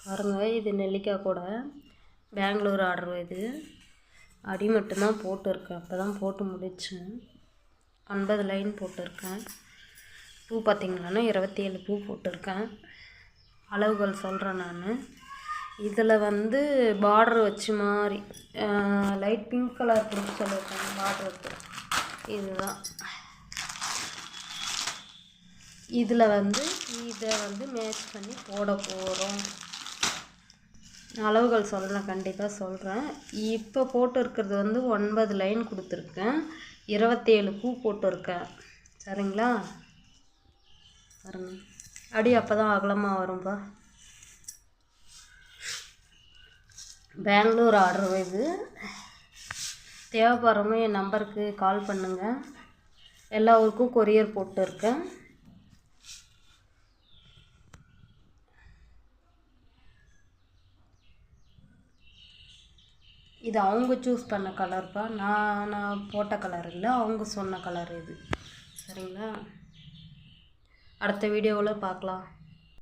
பாருங்கள், இது நெல்லிக்காய் கூட பெங்களூர் ஆர்டர். இது அடி மட்டும்தான் போட்டிருக்கேன், அப்போ தான் போட்டு முடித்தேன். 50 லைன் போட்டிருக்கேன். பூ பார்த்திங்களான்னா 27 பூ போட்டிருக்கேன். அளவுகள் சொல்கிறேன் நான். இதில் வந்து பார்டர் வச்சு மாதிரி லைட் பிங்க் கலர் கொடுக்க சொல்லியிருக்கேன் பார்டருக்கு. இதுதான் இதில் வந்து இதை வந்து மேட்ச் பண்ணி போட போகிறோம். அளவுகள் சொல்கிறேன், கண்டிப்பாக சொல்கிறேன். இப்போ போட்டு இருக்கிறது வந்து 9 லைன் கொடுத்துருக்கேன், 27 பூ போட்டிருக்கேன். சரிங்களா? பாருங்க, அடி அப்போ தான் அகலமாக வரும்பா. பெங்களூர் ஆர்டர். இது தேவைப்படுறவங்க என் நம்பருக்கு கால் பண்ணுங்கள். எல்லா ஊருக்கும் கொரியர் போட்டிருக்கேன். இது அவங்க சூஸ் பண்ண கலர்ப்பா, நான் போட்ட கலர் இல்லை, அவங்க சொன்ன கலர் இது. சரிங்களா? அடுத்த வீடியோவில் பார்க்கலாம்.